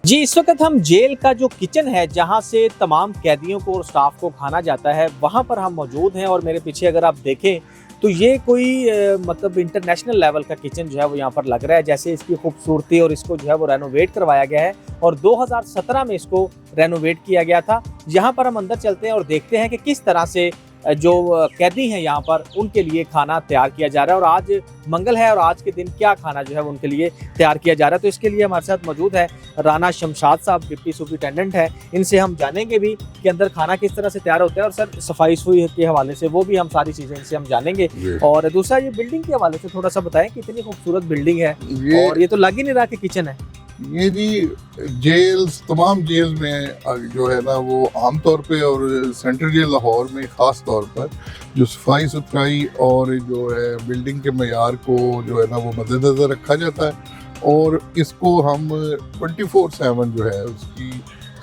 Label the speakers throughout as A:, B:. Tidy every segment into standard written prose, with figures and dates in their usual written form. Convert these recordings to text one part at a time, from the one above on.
A: जी, इस वक़्त हम जेल का जो किचन है, जहाँ से तमाम कैदियों को और स्टाफ को खाना जाता है, वहाँ पर हम मौजूद हैं और मेरे पीछे अगर आप देखें, तो ये कोई मतलब इंटरनेशनल लेवल का किचन जो है वो यहाँ पर लग रहा है। जैसे इसकी खूबसूरती और इसको जो है वो रेनोवेट करवाया गया है और 2017 में इसको रेनोवेट किया गया था। यहाँ पर हम अंदर चलते हैं और देखते हैं कि किस तरह से जो कैदी हैं यहाँ पर, उनके लिए खाना तैयार किया जा रहा है और आज मंगल है और आज के दिन क्या खाना जो है वो उनके लिए तैयार किया जा रहा है। तो इसके लिए हमारे साथ मौजूद है राना शमशाद साहब, डिप्टी सुपरिटेंडेंट है। इनसे हम जानेंगे भी कि अंदर खाना किस तरह से तैयार होता है और सर सफाई के हवाले से वो भी हम सारी चीज़ें इनसे हम जानेंगे। और दूसरा ये बिल्डिंग के हवाले से थोड़ा सा बताएं कि इतनी खूबसूरत बिल्डिंग है और ये तो लग ही नहीं रहा कि किचन है।
B: ये जी जेल्स, तमाम जेल्स में जो है ना वो आमतौर पे और सेंट्रल जेल लाहौर में ख़ास तौर पर जो सफाई सुथराई और जो है बिल्डिंग के मयार को जो है ना वो मद्देनज़र रखा जाता है और इसको हम 24/7 जो है उसकी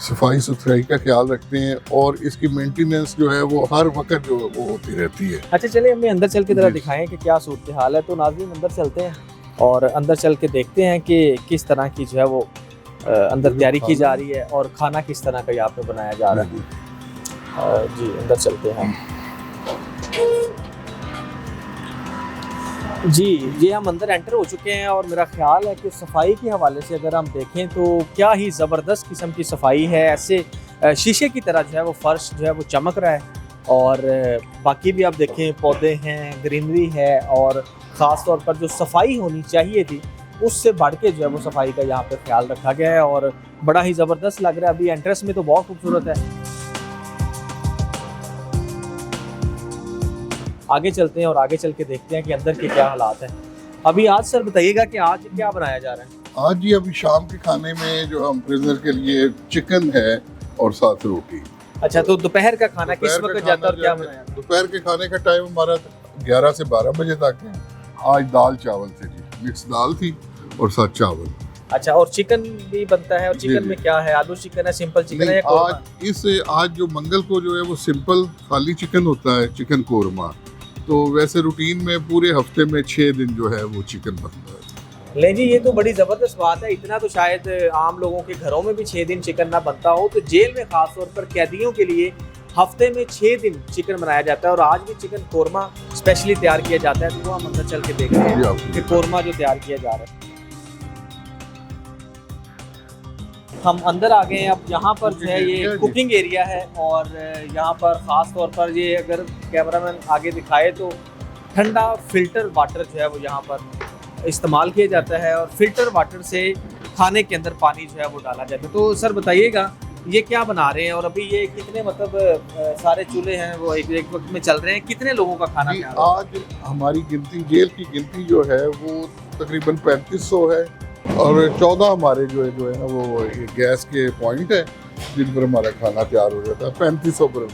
B: सफाई सुथराई का ख्याल रखते हैं और इसकी मेंटेनेंस जो है वो हर वक्त जो वो होती रहती है।
A: अच्छा, चलिए हमें अंदर चल के ज़रा दिखाएं कि क्या सूरत हाल है। तो नाज़रीन अंदर चलते हैं और अंदर चल के देखते हैं कि किस तरह की जो है वो अंदर तैयारी की जा रही है और खाना किस तरह का यहाँ पे बनाया जा रहा है। जी अंदर चलते हैं। जी ये हम अंदर एंटर हो चुके हैं और मेरा ख्याल है कि सफाई के हवाले से अगर हम देखें तो क्या ही ज़बरदस्त किस्म की सफाई है। ऐसे शीशे की तरह जो है वो फर्श जो है वो चमक रहा है और बाकी भी आप देखें पौधे हैं, ग्रीनरी है और ख़ास तौर पर जो सफाई होनी चाहिए थी उससे बढ़ के जो है वो सफाई का यहाँ पे ख्याल रखा गया है और बड़ा ही ज़बरदस्त लग रहा है। अभी एंट्रेंस में तो बहुत खूबसूरत है। आगे चलते हैं और आगे चल के देखते हैं कि अंदर के क्या हालात हैं। अभी आज सर बताइएगा कि आज क्या बनाया जा रहा है।
B: आज ये अभी शाम के खाने में जो हम प्रिजनर के लिए चिकन है और साथ रोटी।
A: अच्छा, तो दोपहर का खाना किस वक्त जाता है और क्या बनाया?
B: दोपहर के खाने का टाइम हमारा 11 से 12 बजे तक है। आज दाल चावल थे जी, मिक्स दाल थी और साथ चावल। अच्छा,
A: और चिकन भी बनता है और चिकन में क्या है? आलू चिकन है, सिंपल चिकन है या
B: आज जो मंगल को जो है वो सिंपल खाली चिकन होता है, चिकन कोरमा। तो वैसे रूटीन में पूरे हफ्ते में 6 दिन जो है वो चिकन बनता है।
A: ले जी, ये तो बड़ी ज़बरदस्त बात है। इतना तो शायद आम लोगों के घरों में भी 6 दिन चिकन ना बनता हो, तो जेल में ख़ास तौर पर कैदियों के लिए हफ्ते में 6 दिन चिकन बनाया जाता है और आज भी चिकन कोरमा स्पेशली तैयार किया जाता है। तो वो हम अंदर चल के देख रहे हैं कि कोरमा जो तैयार किया जा रहा है। हम अंदर आ गए हैं। अब यहाँ पर जो है ये कुकिंग एरिया है और यहाँ पर ख़ास तौर पर ये अगर कैमरामैन आगे दिखाए तो ठंडा फ़िल्टर वाटर जो है वो यहाँ पर इस्तेमाल किया जाता है और फ़िल्टर वाटर से खाने के अंदर पानी जो है वो डाला जाता है। तो सर बताइएगा ये क्या बना रहे हैं और अभी ये कितने मतलब सारे चूल्हे हैं वो एक वक्त में चल रहे हैं, कितने लोगों का खाना?
B: आज हमारी गिनती, जेल की गिनती जो है वो तकरीबन 3500 है और 14 हमारे जो है ना वो गैस के पॉइंट है जिन पर हमारा खाना तैयार हो जाता है। 3500 पर।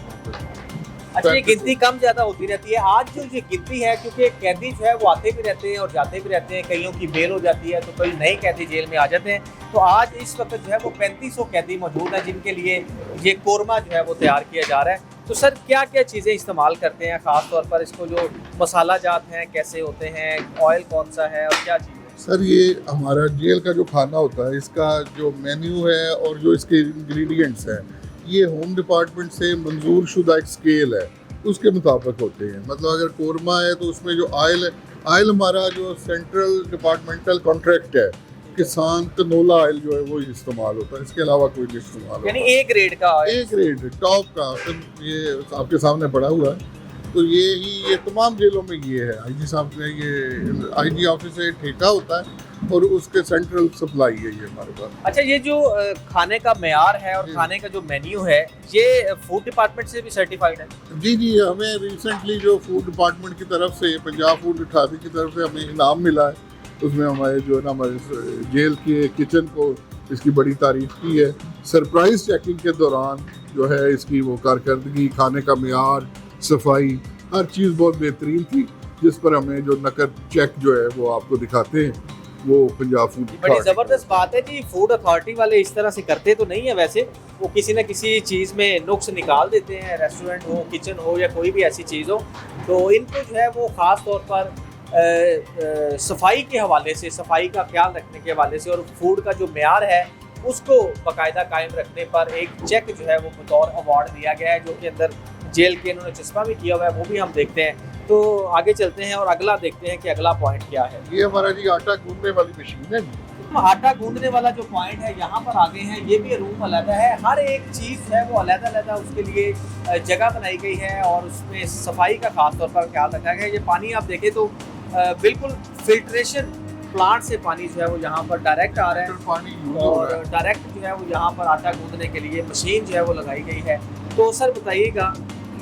A: अच्छा, ये गिनती कम ज़्यादा होती रहती है। आज जो ये गिनती है, क्योंकि कैदी जो है वो आते भी रहते हैं और जाते भी रहते हैं, कईयों की बेल हो जाती है तो कई नए कैदी जेल में आ जाते हैं। तो आज इस वक्त जो है वो 3500 कैदी मौजूद हैं जिनके लिए ये कोरमा जो है वो तैयार किया जा रहा है। तो सर क्या क्या चीज़ें इस्तेमाल करते हैं, ख़ास तौर पर इसको जो मसाला जात हैं कैसे होते हैं, ऑयल कौन सा है और क्या चीज़?
B: सर ये हमारा जेल का जो खाना होता है, इसका जो मेन्यू है और जो इसके इंग्रेडिएंट्स हैं, ये होम डिपार्टमेंट से मंजूर शुदा एक स्केल है, उसके मुताबिक होते हैं। मतलब अगर कोरमा है तो उसमें जो ऑयल है, ऑयल हमारा जो सेंट्रल डिपार्टमेंटल कॉन्ट्रैक्ट है, किसान कनोला ऑयल जो है वो इस्तेमाल होता है, इसके अलावा कोई नहीं इस्तेमाल।
A: यानी ए ग्रेड का ऑयल,
B: ए ग्रेड टॉप का। ये आपके सामने पड़ा हुआ है। तो ये तमाम जेलों में ये है। आईजी साहब ने ये आईजी ऑफिस से ठेका होता है और उसके सेंट्रल सप्लाई है ये हमारे पास।
A: अच्छा, ये जो खाने का मेयार है और खाने का जो मेन्यू है ये फूड डिपार्टमेंट से भी सर्टिफाइड है?
B: जी, हमें रिसेंटली जो फूड डिपार्टमेंट की तरफ से, पंजाब फूड अथॉरिटी की तरफ से हमें इनाम मिला है। उसमें हमारे जो है ना हमारे जेल के किचन को इसकी बड़ी तारीफ की है। सरप्राइज चेकिंग के दौरान जो है इसकी वो कारकर्दगी, खाने का मेयार, सफाई, हर चीज़ बहुत बेहतरीन थी, जिस पर हमें जो नकद चेक जो है वो आपको दिखाते हैं वो पंजाब फूड।
A: बड़ी ज़बरदस्त बात है जी। फूड अथॉरिटी वाले इस तरह से करते तो नहीं है, वैसे वो किसी न किसी चीज़ में नुक्स निकाल देते हैं, रेस्टोरेंट हो, किचन हो या कोई भी ऐसी चीज़ हो। तो इनको जो है वो ख़ास तौर पर सफाई के हवाले से, सफाई का ख्याल रखने के हवाले से और फूड का जो मेयार है उसको बाकायदा कायम रखने पर एक चेक जो है वो बतौर अवार्ड दिया गया है, जो कि अंदर जेल के इन्होंने चश्मा भी किया हुआ है, वो भी हम देखते हैं। तो आगे चलते हैं और अगला देखते हैं कि अगला पॉइंट क्या है।
B: ये हमारा जी आटा गूंदने वाली मशीन है।
A: आटा गूंदने वाला जो पॉइंट है यहाँ पर आगे है, ये भी रूम अलग है। हर एक चीज़ है वो अलग-अलग उसके लिए जगह बनाई गई है और उसमें सफाई का खास तौर पर ख्याल रखा गया है। ये पानी आप देखें तो बिल्कुल फिल्ट्रेशन प्लांट से पानी जो है वो यहाँ पर डायरेक्ट आ रहा है
B: पानी यूज हो
A: और
B: रहा है।
A: डायरेक्ट जो है वो यहाँ पर आटा गूंदने के लिए मशीन जो है वो लगाई गई है। तो सर बताइएगा,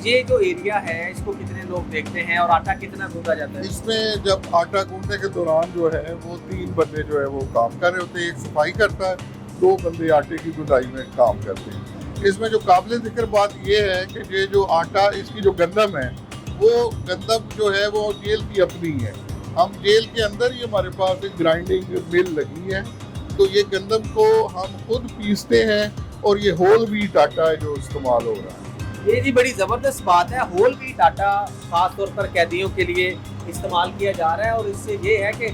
A: ये जो एरिया है इसको कितने लोग देखते हैं और आटा कितना गूंदा जाता है?
B: इसमें जब आटा गूंदने के दौरान जो है वो 3 बंदे जो है वो काम कर रहे होते हैं। एक सफाई करता है, 2 बंदे आटे की गुदाई में काम करते हैं। इसमें जो काबिल जिक्र बात ये है कि ये जो आटा, इसकी जो गंदम है, वो गंदम जो है वो जेल की अपनी है। हम जेल के अंदर ही हमारे पास एक ग्राइंडिंग मिल लगी है, तो ये गंदम को हम खुद पीसते हैं और ये होल व्हीट आटा है जो इस्तेमाल हो रहा है।
A: ये जी बड़ी ज़बरदस्त बात है। होल व्हीट आटा खास तौर पर कैदियों के लिए इस्तेमाल किया जा रहा है और इससे ये है कि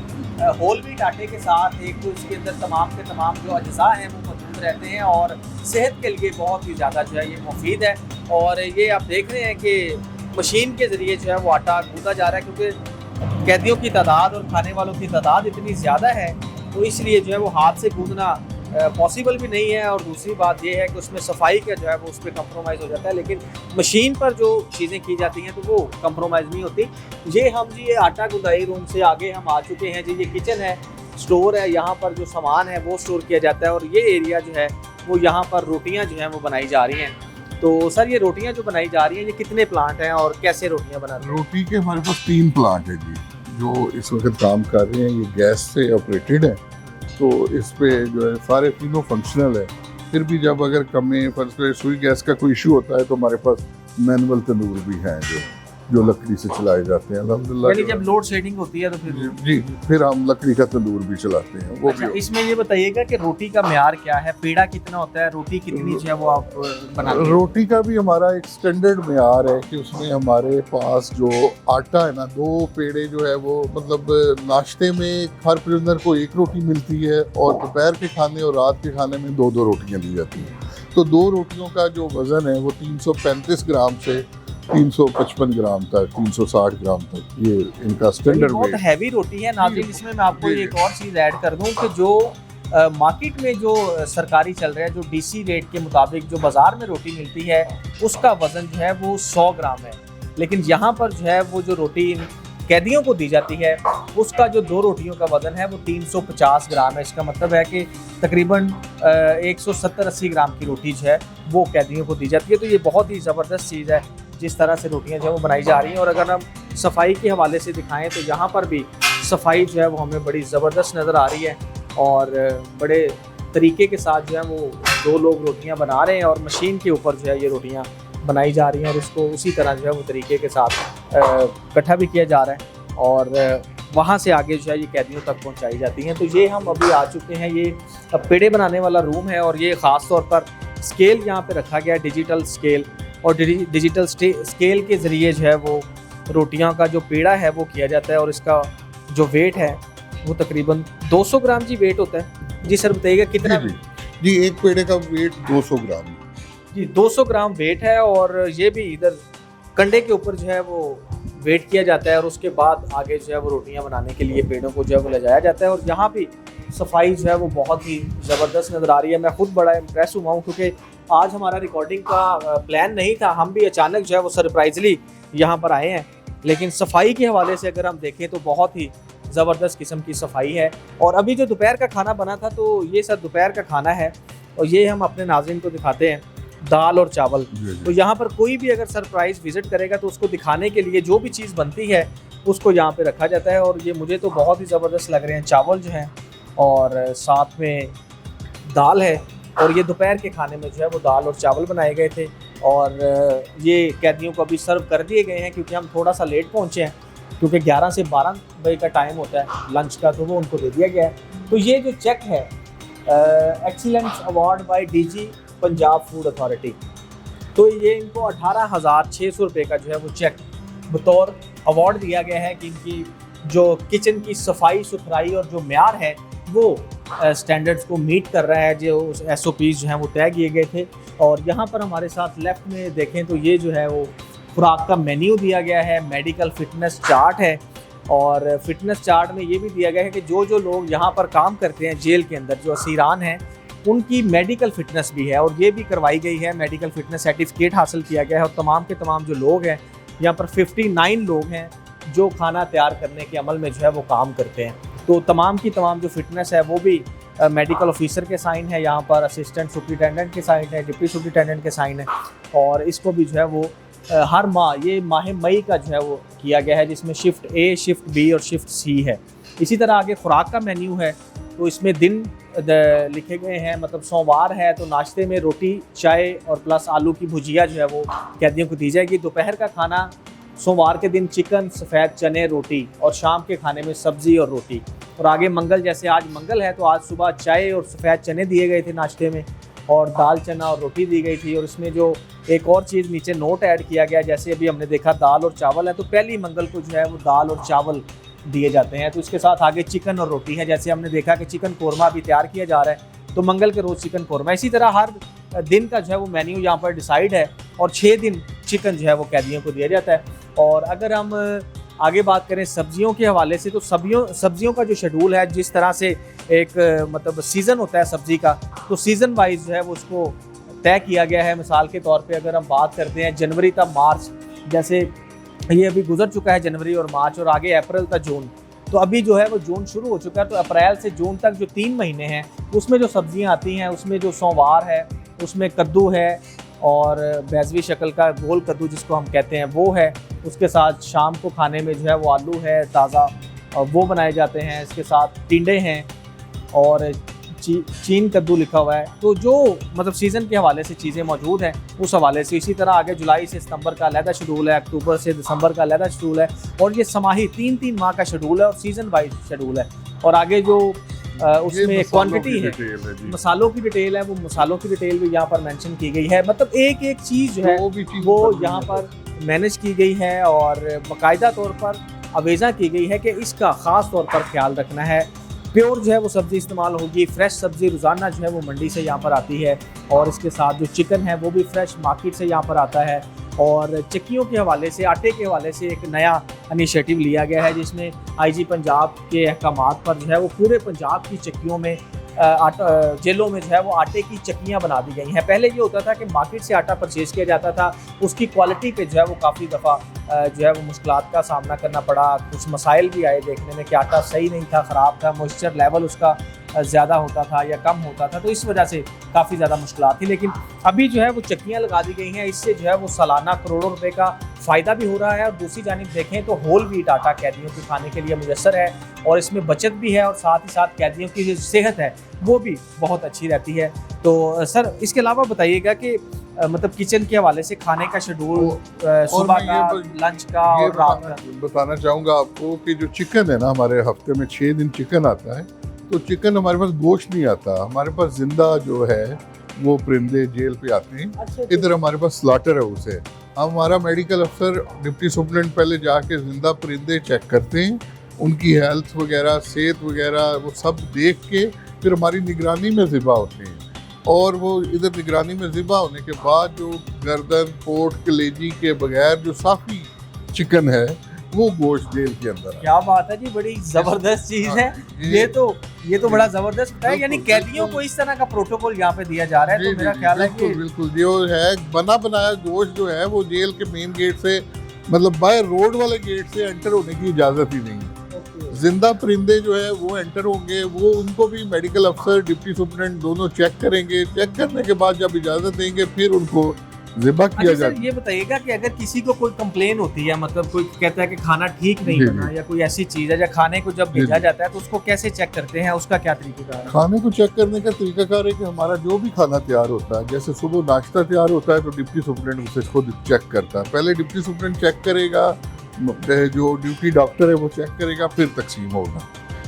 A: होल व्हीट आटे के साथ एक तो इसके अंदर तमाम के तमाम जो अज्जा हैं वो मौजूद रहते हैं और सेहत के लिए बहुत ही ज़्यादा जो है ये मुफीद है। और ये आप देख रहे हैं कि मशीन के ज़रिए जो है वो आटा गूंदा जा रहा है, क्योंकि कैदियों की तादाद और खाने वालों की तादाद इतनी ज़्यादा है, तो इसलिए जो है वो हाथ से गूंदना पॉसिबल भी नहीं है। और दूसरी बात ये है कि उसमें सफाई का जो है वो उस पर कंप्रोमाइज़ हो जाता है, लेकिन मशीन पर जो चीज़ें की जाती हैं तो वो कंप्रोमाइज़ नहीं होती। ये आटा गुदाई रूम से आगे हम आ चुके हैं जी। ये किचन है, स्टोर है, यहाँ पर जो सामान है वो स्टोर किया जाता है और ये एरिया जो है वो यहाँ पर रोटियाँ जो हैं वो बनाई जा रही हैं। तो सर ये रोटियाँ जो बनाई जा रही हैं, ये कितने प्लांट हैं और कैसे रोटियाँ बनाते हैं?
B: रोटी के हमारे पास 3 प्लांट है जी, जो इस वक्त काम कर रहे हैं। ये गैस से ऑपरेटेड है, तो इस पे जो है सारे तीनों फंक्शनल है। फिर भी जब अगर कमी फर्स्ट सुई गैस का कोई इशू होता है तो हमारे पास मैनुअल तंदूर भी हैं जो लकड़ी से चलाए जाते हैं। अल्हम्दुलिल्लाह
A: यानी जब लोड शेडिंग होती है तो फिर
B: जी फिर हम लकड़ी का तंदूर भी चलाते हैं वो
A: अच्छा,
B: भी।
A: इसमें ये बताइएगा कि रोटी का म्यार क्या है, पेड़ा कितना होता है, रोटी कितनी जो है वो आप बनाते हैं?
B: रोटी का भी हमारा एक स्टैंडर्ड म्यार है कि उसमें हमारे पास जो आटा है ना, 2 पेड़े जो है वो मतलब नाश्ते में हर प्रिजनर को 1 रोटी मिलती है और दोपहर के खाने और रात के खाने में 2-2 रोटियां दी जाती हैं। तो 2 रोटियों का जो वज़न है वो 335 ग्राम से 355 ग्राम तक, 360 ग्राम तक ये इनका स्टैंडर्ड
A: बहुत
B: वेट।
A: हैवी रोटी है नाज़रीन। इसमें मैं आपको
B: जी, जी।
A: एक और चीज़ ऐड कर दूं कि जो मार्केट में जो सरकारी चल रहा है, जो डीसी रेट के मुताबिक जो बाज़ार में रोटी मिलती है उसका वज़न जो है वो 100 ग्राम है, लेकिन यहाँ पर जो है वो जो रोटी कैदियों को दी जाती है उसका जो 2 रोटियों का वज़न है वो 350 ग्राम है। इसका मतलब है कि तकरीबन 170-80 ग्राम की रोटी जो है वो कैदियों को दी जाती है। तो ये बहुत ही ज़बरदस्त चीज़ है जिस तरह से रोटियां जो है वो बनाई जा रही हैं। और अगर हम सफाई के हवाले से दिखाएं तो यहाँ पर भी सफाई जो है वो हमें बड़ी ज़बरदस्त नज़र आ रही है और बड़े तरीके के साथ जो है वो 2 लोग रोटियां बना रहे हैं और मशीन के ऊपर जो है ये रोटियां बनाई जा रही हैं और उसको उसी तरह जो है वो तरीके के साथ इकट्ठा भी किया जा रहा है और वहाँ से आगे जो है ये कैदियों तक पहुँचाई जाती हैं। तो ये हम अभी आ चुके हैं, ये पेड़े बनाने वाला रूम है और ये ख़ास तौर पर स्केल यहाँ पे रखा गया है, डिजिटल स्केल। और डिजिटल स्केल के ज़रिए जो है वो रोटियां का जो पेड़ा है वो किया जाता है और इसका जो वेट है वो तकरीबन 200 ग्राम जी वेट होता है। जी सर बताइएगा कितना?
B: जी 1 पेड़े का वेट 200 ग्राम
A: जी 200 ग्राम वेट है और ये भी इधर कंडे के ऊपर जो है वो वेट किया जाता है और उसके बाद आगे जो है वो रोटियां बनाने के लिए पेड़ों को जो है वो ले जाया जाता है। और यहाँ भी सफाई जो है वो बहुत ही ज़बरदस्त नज़र आ रही है। मैं खुद बड़ा इम्प्रेस हुआ हूँ क्योंकि आज हमारा रिकॉर्डिंग का प्लान नहीं था, हम भी अचानक जो है वो सरप्राइजली यहाँ पर आए हैं। लेकिन सफाई के हवाले से अगर हम देखें तो बहुत ही ज़बरदस्त किस्म की सफाई है। और अभी जो दोपहर का खाना बना था तो ये सर दोपहर का खाना है और ये हम अपने नाज़रीन को दिखाते हैं, दाल और चावल। तो यहाँ पर कोई भी अगर सरप्राइज़ विज़िट करेगा तो उसको दिखाने के लिए जो भी चीज़ बनती है उसको यहाँ पे रखा जाता है। और ये मुझे तो बहुत ही ज़बरदस्त लग रहे हैं, चावल जो हैं और साथ में दाल है। और ये दोपहर के खाने में जो है वो दाल और चावल बनाए गए थे और ये कैदियों को अभी सर्व कर दिए गए हैं क्योंकि हम थोड़ा सा लेट पहुँचे हैं, क्योंकि 11 से 12 बजे का टाइम होता है लंच का, तो वो उनको दे दिया गया है। तो ये जो चेक है excellence award bye DG Punjab food authority, तो ये इनको 18,600 रुपये का जो है वो चेक बतौर अवार्ड दिया गया है कि इनकी जो किचन की सफाई सुथराई और जो म्यार है वो स्टैंडर्ड्स को मीट कर रहा है, जो SOPs जो हैं वो तय किए गए थे। और यहाँ पर हमारे साथ लेफ्ट में देखें तो ये जो है वो खुराक का मेन्यू दिया गया है, मेडिकल फिटनेस चार्ट है, और फिटनेस चार्ट में ये भी दिया गया है कि जो जो लोग यहाँ पर काम करते हैं जेल के अंदर, जो असीरान हैं, उनकी मेडिकल फिटनेस भी है और ये भी करवाई गई है। मेडिकल फिटनेस सर्टिफिकेट हासिल किया गया है और तमाम के तमाम जो लोग हैं यहाँ पर 59 लोग हैं जो खाना तैयार करने के अमल में जो है वो काम करते हैं। तो तमाम की तमाम जो फिटनेस है वो भी मेडिकल ऑफिसर के साइन है, यहाँ पर असिस्टेंट सुपरिटेंडेंट के साइन है, डिप्टी सुपरिटेंडेंट के साइन है, और इसको भी जो है वो हर माह, ये माह मई का जो है वो किया गया है, जिसमें शिफ्ट A, शिफ्ट B और शिफ्ट C है। इसी तरह आगे खुराक का मेन्यू है, तो इसमें दिन लिखे गए हैं। मतलब सोमवार है तो नाश्ते में रोटी, चाय और प्लस आलू की भुजिया जो है वो कैदियों को दी जाएगी। दोपहर का खाना सोमवार के दिन चिकन, सफ़ेद चने, रोटी, और शाम के खाने में सब्ज़ी और रोटी। और आगे मंगल, जैसे आज मंगल है तो आज सुबह चाय और सफ़ेद चने दिए गए थे नाश्ते में, और दाल चना और रोटी दी गई थी। और इसमें जो एक और चीज़ नीचे नोट ऐड किया गया, जैसे अभी हमने देखा दाल और चावल है, तो पहली मंगल को जो है वो दाल और चावल दिए जाते हैं। तो इसके साथ आगे चिकन और रोटी है, जैसे हमने देखा कि चिकन कोरमा भी तैयार किया जा रहा है, तो मंगल के रोज़ चिकन कोरमा। इसी तरह हर दिन का जो है वो मेन्यू यहाँ पर डिसाइड है, और 6 दिन चिकन जो है वो कैदियों को दिया जाता है। और अगर हम आगे बात करें सब्जियों के हवाले से, तो सब्जियों का जो शेड्यूल है, जिस तरह से एक मतलब सीज़न होता है सब्ज़ी का, तो सीज़न वाइज जो है वो उसको तय किया गया है। मिसाल के तौर पे अगर हम बात करते हैं जनवरी तक मार्च, जैसे ये अभी गुजर चुका है जनवरी और मार्च, और आगे अप्रैल तक जून, तो अभी जो है वो जून शुरू हो चुका है, तो अप्रैल से जून तक जो 3 महीने हैं उसमें जो सब्जियां आती हैं, उसमें जो सोमवार है उसमें कद्दू है, और बैजवी शक्ल का गोल कद्दू जिसको हम कहते हैं वो है। उसके साथ शाम को खाने में जो है वो आलू है ताज़ा, वो बनाए जाते हैं। इसके साथ टिंडे हैं और चीन कद्दू लिखा हुआ है। तो जो मतलब सीज़न के हवाले से चीज़ें मौजूद हैं उस हवाले से। इसी तरह आगे जुलाई से सितंबर का अलहदा शेड्यूल है, अक्टूबर से दिसंबर का अलहदा शेड्यूल है, और ये समाही 3-3 माह का शेड्यूल है और सीज़न वाइज शेड्यूल है। और आगे जो उसमें क्वांटिटी है, मसालों की डिटेल है, वो मसालों की डिटेल भी यहाँ पर मेंशन की गई है। मतलब एक एक चीज़ जो है वो यहाँ पर मैनेज की गई है और बाकायदा तौर पर अवेज़ा की गई है कि इसका ख़ास तौर पर ख्याल रखना है। प्योर जो है वो सब्ज़ी इस्तेमाल होगी, फ्रेश सब्ज़ी रोज़ाना जो है वो मंडी से यहाँ पर आती है, और इसके साथ जो चिकन है वो भी फ्रेश मार्केट से यहाँ पर आता है। और चक्कियों के हवाले से, आटे के हवाले से एक नया इनिशिएटिव लिया गया है, जिसमें IG पंजाब के अहकामात पर जो है वो पूरे पंजाब की चक्कियों में जेलों में जो है वो आटे की चक्कियाँ बना दी गई हैं। पहले ये होता था कि मार्केट से आटा परचेज़ किया जाता था, उसकी क्वालिटी पे जो है वो काफ़ी दफ़ा जो है वो मुश्किलात का सामना करना पड़ा। कुछ मसाइल भी आए देखने में कि आटा सही नहीं था, ख़राब था, मॉइस्चर लेवल उसका ज़्यादा होता था या कम होता था, तो इस वजह से काफ़ी ज़्यादा मुश्किलात थी। लेकिन अभी जो है वो चक्कियाँ लगा दी गई हैं, इससे जो है वो सालाना करोड़ों रुपए का फ़ायदा भी हो रहा है। और दूसरी जानिब देखें तो होल व्हीट आटा कैदियों के खाने के लिए मुयस्सर है, और इसमें बचत भी है, और साथ ही साथ कैदियों की जो सेहत है वो भी बहुत अच्छी रहती है। तो सर इसके अलावा बताइएगा कि मतलब किचन के हवाले से खाने का शेड्यूल, सुबह का, लंच का और रात का।
B: बताना चाहूँगा आपको कि जो चिकन है ना, हमारे हफ्ते में 6 दिन चिकन आता है, तो चिकन हमारे पास गोश्त नहीं आता, हमारे पास जिंदा जो है वो परिंदे जेल पे आते हैं।
A: अच्छा,
B: इधर हमारे पास स्लॉटर हाउस है, हमारा मेडिकल अफसर डिप्टी सुपरिटेंडेंट पहले जाके जिंदा परिंदे चेक करते हैं, उनकी हेल्थ वगैरह, सेहत वगैरह वो सब देख के फिर हमारी निगरानी में ज़िबा होते हैं। और वो इधर निगरानी में ज़िबा होने के बाद जो गर्दन, पोट, कलेजी के बगैर जो साफ़ी चिकन है वो गोश्त जेल के अंदर है।
A: क्या बात है जी, बड़ी जबरदस्त चीज है ये तो बड़ा जबरदस्त है। यानी कैदियों को इस तरह का प्रोटोकॉल यहाँ पे दिया जा रहा है, तो मेरा ख्याल है कि
B: बिल्कुल जो है बना बनाया गोश्त जो है वो जेल के मेन गेट से, मतलब बाय रोड वाले गेट से एंटर होने की इजाजत ही नहीं है। जिंदा परिंदे जो है वो एंटर होंगे, वो उनको भी मेडिकल अफसर, डिप्टी सुपरिटेंडेंट दोनों चेक करेंगे। चेक करने के बाद जब इजाजत देंगे फिर उनको ज़िबा किया जाता है।
A: ये बताइएगा कि अगर किसी को कोई कंप्लेन होती है, मतलब कोई कहता है कि खाना ठीक नहीं बना या कोई ऐसी चीज़ है, या खाने को जब भेजा जाता है तो उसको कैसे चेक करते हैं, उसका क्या तरीका है?
B: खाने को चेक करने का तरीकाकार है कि हमारा जो भी खाना तैयार होता है, जैसे सुबह नाश्ता तैयार होता है तो डिप्टी सुपरिटेंडेंट उसे खुद चेक करता है। पहले डिप्टी सुपरिटेंडेंट चेक करेगा, जो ड्यूटी डॉक्टर है वो चेक करेगा, फिर तकसीम होगा।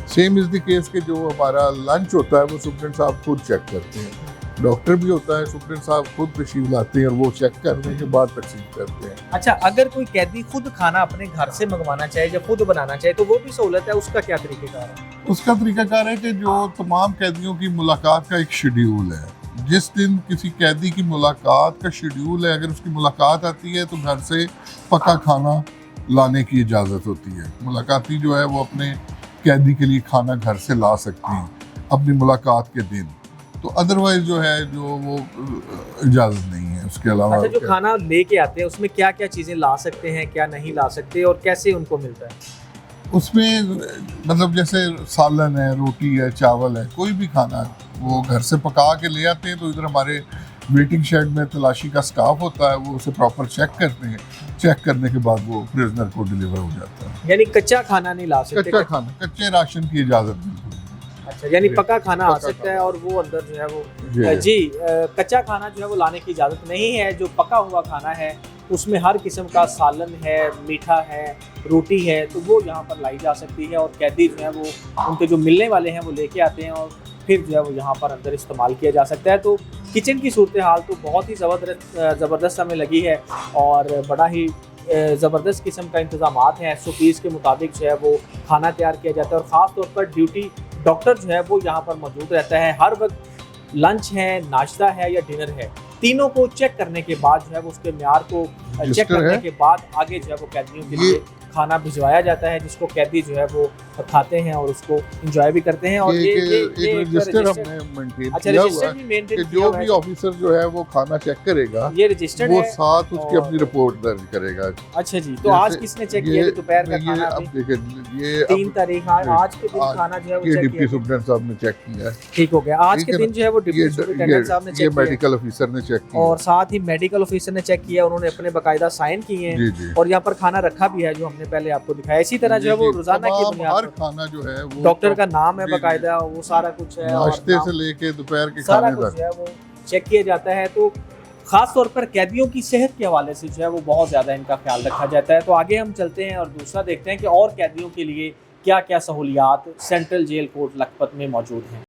B: सेम इज़ द केस के जो हमारा लंच होता है वो सुपरिटेंडेंट साहब खुद चेक करते हैं। डॉक्टर भी होता है, सुप्रीम साहब खुद तशरीफ लाते हैं और वो चेक करने के बाद तकसीम करते हैं।
A: अच्छा, अगर कोई कैदी खुद खाना अपने घर से मंगवाना चाहे या खुद बनाना चाहे तो वो भी सहूलत है, उसका क्या तरीकेकार है?
B: उसका तरीकाकार है कि जो तमाम कैदियों की मुलाकात का एक शेड्यूल है, जिस दिन किसी कैदी की मुलाकात का शेड्यूल है, अगर उसकी मुलाकात आती है तो घर से पका खाना लाने की इजाज़त होती है। मुलाकाती जो है वो अपने कैदी के लिए खाना घर से ला सकते हैं अपनी मुलाकात के दिन, तो अदरवाइज जो है जो वो इजाज़त नहीं है। उसके अलावा
A: अच्छा, जो खाना लेके आते हैं उसमें क्या क्या चीज़ें ला सकते हैं, क्या नहीं ला सकते और कैसे उनको मिलता है?
B: उसमें मतलब जैसे सालन है, रोटी है, चावल है, कोई भी खाना वो घर से पका के ले आते हैं, तो इधर हमारे वेटिंग शेड में तलाशी का स्टाफ होता है, वो उसे प्रॉपर चेक करते हैं। चेक करने के बाद वो प्रिजनर को डिलीवर हो जाता है।
A: यानी कच्चा खाना नहीं ला सकते?
B: कच्चा खाना, कच्चे राशन की इजाज़त बिल्कुल नहीं।
A: अच्छा, यानी पका खाना आ
B: पका
A: सकता है और वो अंदर जो है वो
B: जी।
A: कच्चा खाना जो है वो लाने की इजाज़त नहीं है। जो पका हुआ खाना है उसमें हर किस्म का सालन है, मीठा है, रोटी है, तो वो यहाँ पर लाई जा सकती है और कैदी जो है वो उनके जो मिलने वाले हैं वो लेके आते हैं और फिर जो है वो यहाँ पर अंदर इस्तेमाल किया जा सकता है। तो किचन की सूरत हाल तो बहुत ही ज़बरदस्त हमें लगी है और बड़ा ही ज़बरदस्त किस्म का इंतज़ामात हैं। SOPs के मुताबिक जो है वो खाना तैयार किया जाता है और ख़ास तौर पर ड्यूटी डॉक्टर जो है वो यहाँ पर मौजूद रहता है। हर वक्त लंच है, नाश्ता है या डिनर है, तीनों को चेक करने के बाद जो है वो उसके म्यार को चेक करने के बाद आगे जो है वो कैदियों के लिए खाना भिजवाया जाता है, जिसको कैदी जो है वो खाते हैं और उसको एंजॉय भी करते हैं। और
B: एक रजिस्टर हमने मेंटेन किया हुआ है कि जो भी ऑफिसर जो है वो खाना चेक करेगा,
A: ये रजिस्टर्ड
B: वो
A: है,
B: साथ उसकी अपनी रिपोर्ट दर्ज करेगा।
A: अच्छा जी, तो आज किसने चेक किया? दोपहर का खाना
B: अब देखिए ये
A: 3 तारीख आज के दिन खाना जो है वो चेक
B: डिप्टी
A: किया,
B: सुप्रीडेंट साहब ने चेक किया है।
A: ठीक हो गया। आज के दिन जो है वो डिप्टी सुप्रीडेंट साहब ने
B: ये
A: चेक किया
B: मेडिकल ऑफिसर ने चेक किया
A: और साथ ही मेडिकल ऑफिसर ने चेक किया, उन्होंने अपने बाकायदा साइन किए हैं
B: जी जी।
A: और यहाँ पर खाना रखा भी है जो हमने पहले आपको दिखाया। इसी तरह जो है वो रोजाना की बुनियाद
B: हर
A: पर
B: खाना जो है वो
A: डॉक्टर का नाम है
B: जी, जी।
A: बाकायदा, वो सारा कुछ है और
B: नाश्ते
A: नाम-
B: से लेके दोपहर के
A: सारा
B: खाने
A: कुछ
B: तक।
A: जो है वो चेक किया जाता है। तो खास तौर पर कैदियों की सेहत के हवाले से जो है वो बहुत ज़्यादा इनका ख्याल रखा जाता है। तो आगे हम चलते हैं और दूसरा देखते हैं कि और कैदियों के लिए क्या क्या सहूलियात सेंट्रल जेल कोर्ट लखपत में मौजूद हैं।